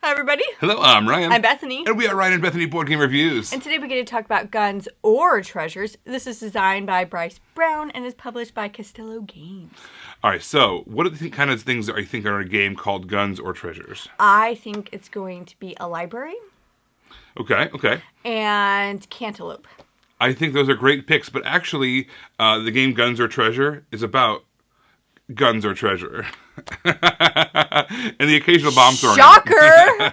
Hi, everybody. Hello, I'm Ryan. I'm Bethany. And we are Ryan and Bethany Board Game Reviews. And today we're going to talk about Guns or Treasures. This is designed by Bryce Brown and is published by Costello Games. All right, so what are the kind of things that you think are in a game called Guns or Treasures? I think it's going to be a library. Okay. And Cantaloupe. I think those are great picks, but actually, the game Guns or Treasure is about guns or treasure. And the occasional bomb throwing. Shocker!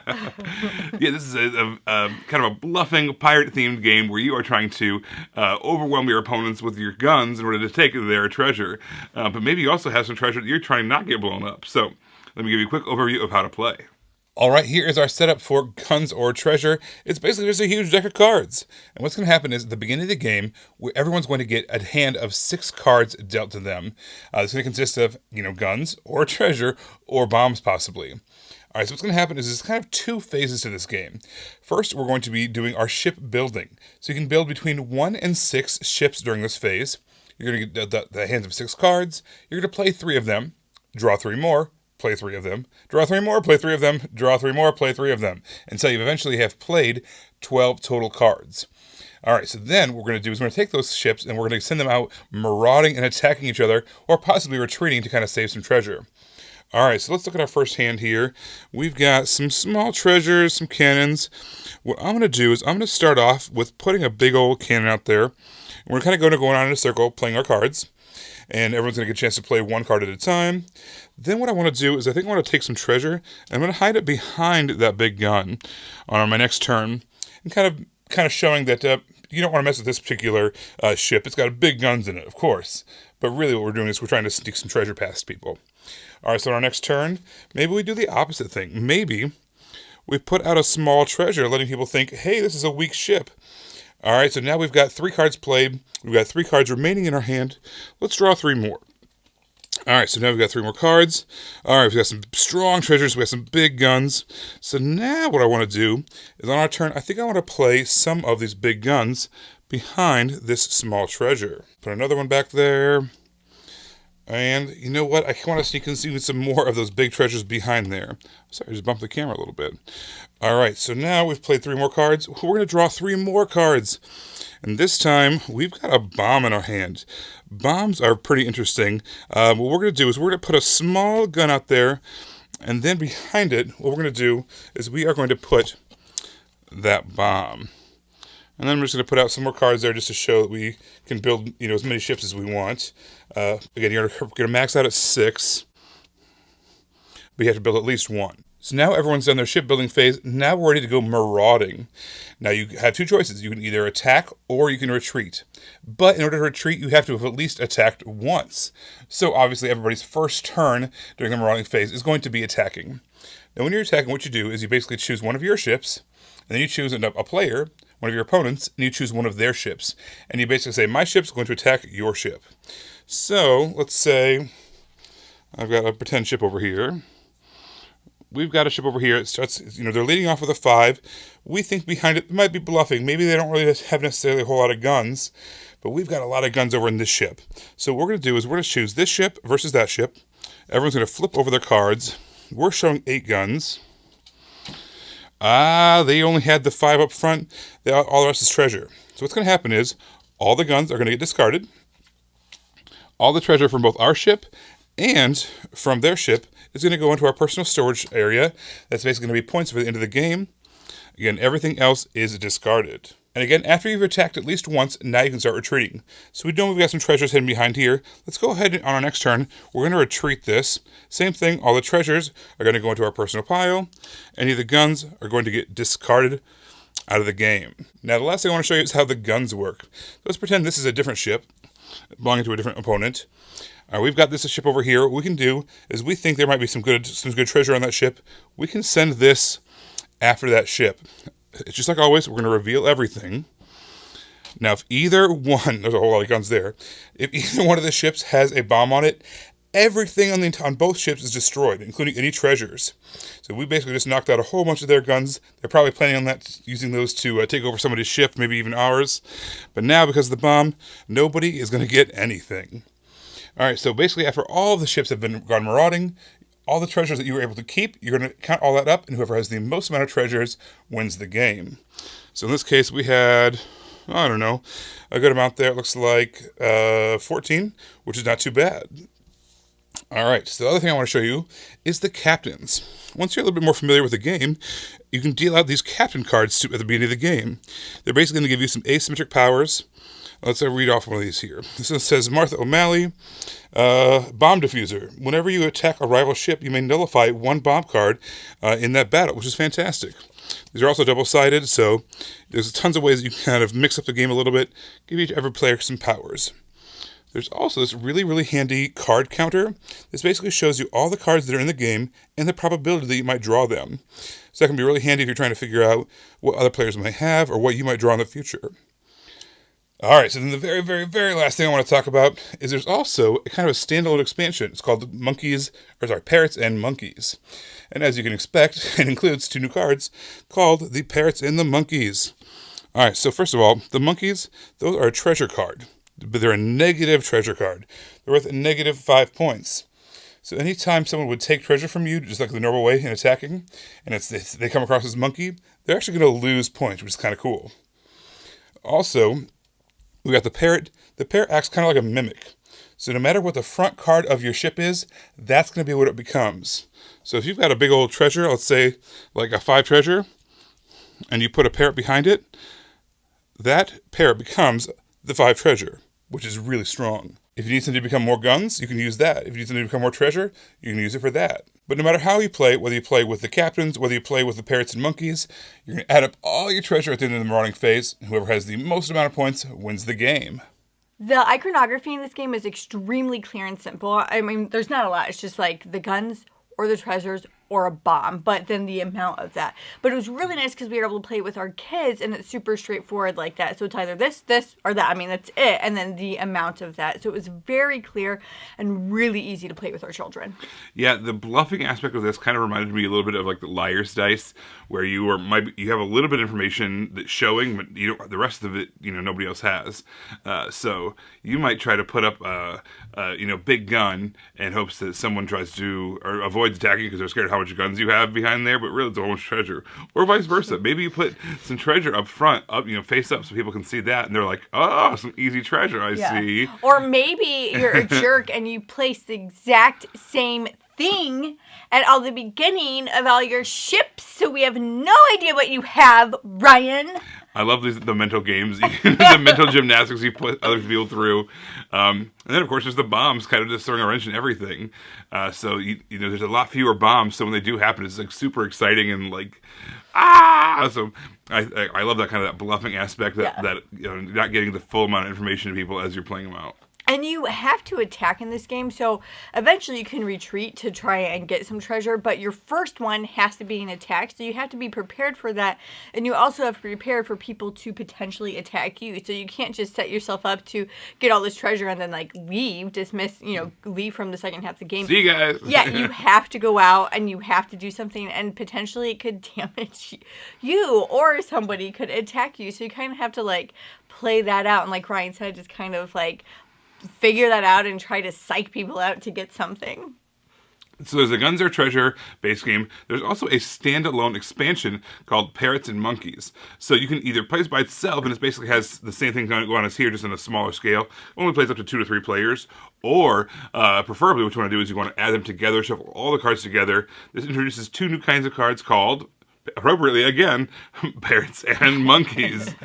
Yeah, this is a kind of a bluffing, pirate-themed game where you are trying to overwhelm your opponents with your guns in order to take their treasure. But maybe you also have some treasure that you're trying not to get blown up. So let me give you a quick overview of how to play. All right, here is our setup for Guns or Treasure. It's basically just a huge deck of cards. And what's going to happen is at the beginning of the game, everyone's going to get a hand of 6 cards dealt to them. It's going to consist of, guns or treasure or bombs possibly. All right, so what's going to happen is there's kind of 2 phases to this game. First, we're going to be doing our ship building. So you can build between 1 and 6 ships during this phase. You're going to get the hands of 6 cards. You're going to play 3 of them, draw 3 more, play 3 of them, draw 3 more, play 3 of them, draw 3 more, play 3 of them, until you eventually have played 12 total cards. All right, so then what we're going to do is we're going to take those ships and we're going to send them out marauding and attacking each other, or possibly retreating to kind of save some treasure. All right, so let's look at our first hand here. We've got some small treasures, some cannons. What I'm going to do is I'm going to start off with putting a big old cannon out there. We're kind of going to go around in a circle playing our cards. And everyone's going to get a chance to play 1 card at a time. Then what I want to do is I think I want to take some treasure, and I'm going to hide it behind that big gun on my next turn, and kind of showing that you don't want to mess with this particular ship. It's got big guns in it, of course. But really what we're doing is we're trying to sneak some treasure past people. All right, so on our next turn, maybe we do the opposite thing. Maybe we put out a small treasure, letting people think, hey, this is a weak ship. All right, so now we've got 3 cards played. We've got 3 cards remaining in our hand. Let's draw 3 more. All right, so now we've got 3 more cards. All right, we've got some strong treasures. We've got some big guns. So now what I want to do is on our turn, I think I want to play some of these big guns behind this small treasure. Put another one back there. And you know what? I want to sneak in some more of those big treasures behind there. Sorry, I just bumped the camera a little bit. All right, so now we've played 3 more cards. We're going to draw 3 more cards. And this time, we've got a bomb in our hand. Bombs are pretty interesting. What we're going to do is we're going to put a small gun out there. And then behind it, what we're going to do is we are going to put that bomb. And then I'm just going to put out some more cards there just to show that we can build, as many ships as we want. Again, you're going to max out at 6. But you have to build at least 1. So now everyone's done their shipbuilding phase. Now we're ready to go marauding. Now you have 2 choices. You can either attack or you can retreat. But in order to retreat, you have to have at least attacked once. So obviously everybody's first turn during the marauding phase is going to be attacking. Now when you're attacking, what you do is you basically choose one of your ships, and then you choose a player, one of your opponents, and you choose one of their ships. And you basically say, my ship's going to attack your ship. So let's say I've got a pretend ship over here. We've got a ship over here. It starts, they're leading off with a 5. We think behind it might be bluffing. Maybe they don't really have necessarily a whole lot of guns, but we've got a lot of guns over in this ship. So what we're going to do is we're going to choose this ship versus that ship. Everyone's going to flip over their cards. We're showing 8 guns. They only had the 5 up front. All the rest is treasure. So what's going to happen is all the guns are going to get discarded. All the treasure from both our ship and from their ship is going to go into our personal storage area. That's basically going to be points for the end of the game. Again, everything else is discarded. And again, after you've attacked at least once, now you can start retreating. So we know we've got some treasures hidden behind here. Let's go ahead and on our next turn, we're going to retreat this. Same thing, all the treasures are going to go into our personal pile. Any of the guns are going to get discarded out of the game. Now, the last thing I want to show you is how the guns work. Let's pretend this is a different ship belonging to a different opponent. We've got this ship over here. What we can do is we think there might be some good treasure on that ship. We can send this after that ship. It's just like always, we're going to reveal everything. Now, if either one, there's a whole lot of guns there. If either one of the ships has a bomb on it, everything on both ships is destroyed, including any treasures. So we basically just knocked out a whole bunch of their guns. They're probably planning on using those to take over somebody's ship, maybe even ours. But now, because of the bomb, nobody is going to get anything. All right, so basically after all of the ships have gone marauding, all the treasures that you were able to keep. You're going to count all that up, and whoever has the most amount of treasures wins the game. So in this case, we had, I don't know, a good amount there. It looks like 14, which is not too bad. All right, so the other thing I want to show you is the captains. Once you're a little bit more familiar with the game, you can deal out these captain cards at the beginning of the game. They're basically going to give you some asymmetric powers. Let's read off one of these here. This one says, Martha O'Malley, bomb diffuser. Whenever you attack a rival ship, you may nullify one bomb card in that battle, which is fantastic. These are also double-sided, so there's tons of ways you can kind of mix up the game a little bit, give each every player some powers. There's also this really, really handy card counter. This basically shows you all the cards that are in the game and the probability that you might draw them. So that can be really handy if you're trying to figure out what other players might have or what you might draw in the future. All right, so then the very, very, very last thing I want to talk about is there's also a kind of a standalone expansion. It's called Parrots and Monkeys. And as you can expect, it includes 2 new cards called the Parrots and the Monkeys. All right, so first of all, the Monkeys, those are a treasure card. But they're a negative treasure card. They're worth negative 5 points. So anytime someone would take treasure from you, just like the normal way in attacking, and they come across as monkey, they're actually going to lose points, which is kind of cool. Also, we got the parrot. The parrot acts kind of like a mimic. So no matter what the front card of your ship is, that's going to be what it becomes. So if you've got a big old treasure, let's say like a 5 treasure, and you put a parrot behind it, that parrot becomes the 5 treasure, which is really strong. If you need something to become more guns, you can use that. If you need something to become more treasure, you can use it for that. But no matter how you play, whether you play with the captains, whether you play with the parrots and monkeys, you're going to add up all your treasure at the end of the marauding phase, and whoever has the most amount of points wins the game. The iconography in this game is extremely clear and simple. I mean, there's not a lot. It's just like the guns or the treasures or a bomb, but then the amount of that. But it was really nice because we were able to play it with our kids, and it's super straightforward like that. So it's either this, or that. I mean, that's it. And then the amount of that. So it was very clear and really easy to play with our children. Yeah, the bluffing aspect of this kind of reminded me a little bit of like the liar's dice, where you have a little bit of information that's showing, but the rest of it, nobody else has. So you might try to put up a big gun in hopes that someone tries to or avoids attacking because they're scared of how much guns you have behind there, but really it's almost treasure. Or vice versa. Maybe you put some treasure up front, face up so people can see that, and they're like, oh, some easy treasure I see. Or maybe you're a jerk and you place the exact same thing at all the beginning of all your ships, so we have no idea what you have, Ryan. I love the mental games, the mental gymnastics you put other people through. And then, of course, there's the bombs, kind of just throwing a wrench in everything. So, there's a lot fewer bombs, so when they do happen, it's like super exciting and like, So I love that kind of that bluffing aspect, that not getting the full amount of information to people as you're playing them out. And you have to attack in this game, so eventually you can retreat to try and get some treasure, but your first one has to be an attack, so you have to be prepared for that, and you also have to be prepared for people to potentially attack you, so you can't just set yourself up to get all this treasure and then, leave from the second half of the game. See you guys! Yeah, you have to go out, and you have to do something, and potentially it could damage you, or somebody could attack you, so you kind of have to, play that out, and like Ryan said, just kind of, figure that out and try to psych people out to get something. So there's a Guns or Treasure base game. There's also a standalone expansion called Parrots and Monkeys. So you can either play this by itself, and it basically has the same thing going on as here, just on a smaller scale. Only plays up to 2 to 3 players. Or, preferably, what you want to do is you want to add them together, shuffle all the cards together. This introduces 2 new kinds of cards called, appropriately again, Parrots and Monkeys.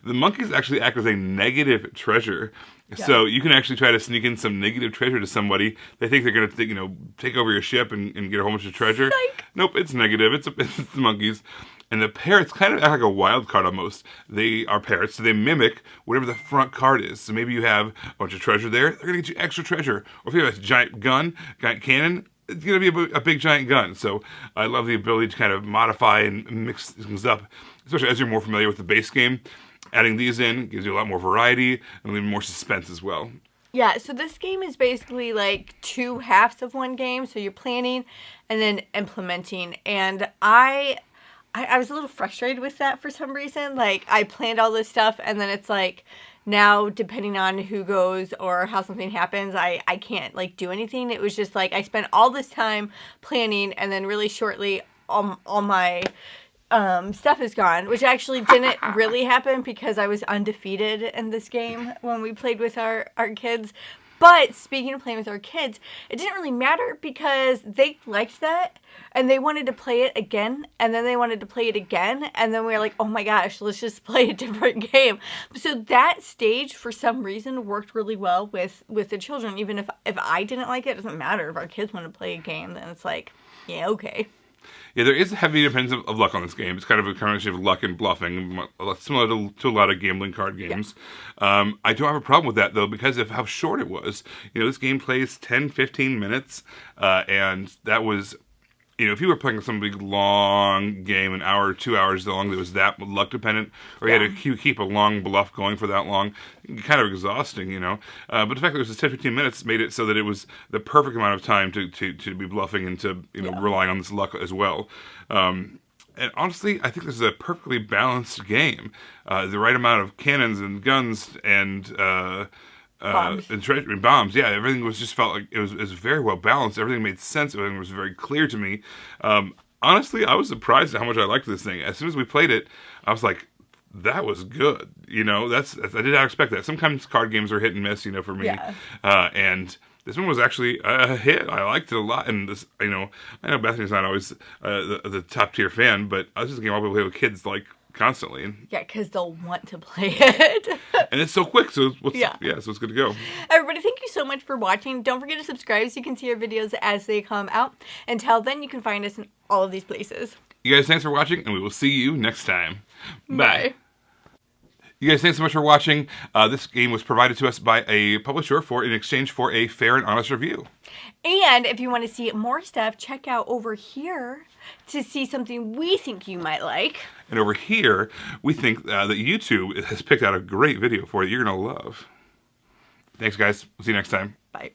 The monkeys actually act as a negative treasure. Yeah. So you can actually try to sneak in some negative treasure to somebody. They think they're going to, take over your ship and get a whole bunch of treasure. Psych. Nope, it's negative. It's the monkeys. And the parrots kind of act like a wild card almost. They are parrots, so they mimic whatever the front card is. So maybe you have a bunch of treasure there. They're going to get you extra treasure. Or if you have a giant giant cannon, it's going to be a big giant gun. So I love the ability to kind of modify and mix things up, especially as you're more familiar with the base game. Adding these in gives you a lot more variety and a little more suspense as well. Yeah, so this game is basically 2 halves of one game. So you're planning and then implementing. And I was a little frustrated with that for some reason. I planned all this stuff and then it's now, depending on who goes or how something happens, I can't like do anything. It was just like I spent all this time planning, and then really shortly all my stuff is gone, which actually didn't really happen because I was undefeated in this game when we played with our kids. But speaking of playing with our kids, it didn't really matter because they liked that and they wanted to play it again, and then they wanted to play it again, and then we were like, oh my gosh, let's just play a different game. So that stage, for some reason, worked really well with the children. Even if I didn't like it, it doesn't matter. If our kids want to play a game, then it's like, yeah, okay. Yeah, there is a heavy dependence of luck on this game. It's kind of a combination of luck and bluffing, similar to a lot of gambling card games. Yeah. I don't have a problem with that, though, because of how short it was. This game plays 10, 15 minutes, and that was... if you were playing some big long game, an hour or 2 hours long, that was that luck dependent, or you had to keep a long bluff going for that long, kind of exhausting, But the fact that it was just 10, 15 minutes made it so that it was the perfect amount of time to be bluffing and to, relying on this luck as well. And honestly, I think this is a perfectly balanced game. The right amount of cannons and guns and... bombs. And bombs, yeah. Everything was just felt like it was very well balanced. Everything made sense. Everything was very clear to me. Honestly, I was surprised at how much I liked this thing. As soon as we played it, I was like, that was good. That's I did not expect that. Sometimes card games are hit and miss, for me. Yeah. And this one was actually a hit. I liked it a lot. And this, I know Bethany's not always the top tier fan, but this is a game I'll play with kids like constantly. Yeah, because they'll want to play it. And it's so quick, so so it's good to go. Everybody, thank you so much for watching. Don't forget to subscribe so you can see our videos as they come out. Until then, you can find us in all of these places. You guys, thanks for watching, and we will see you next time. Bye. Bye. You guys, thanks so much for watching. This game was provided to us by a publisher in exchange for a fair and honest review. And if you want to see more stuff, check out over here to see something we think you might like. And over here, we think that YouTube has picked out a great video for you you're going to love. Thanks, guys. We'll see you next time. Bye.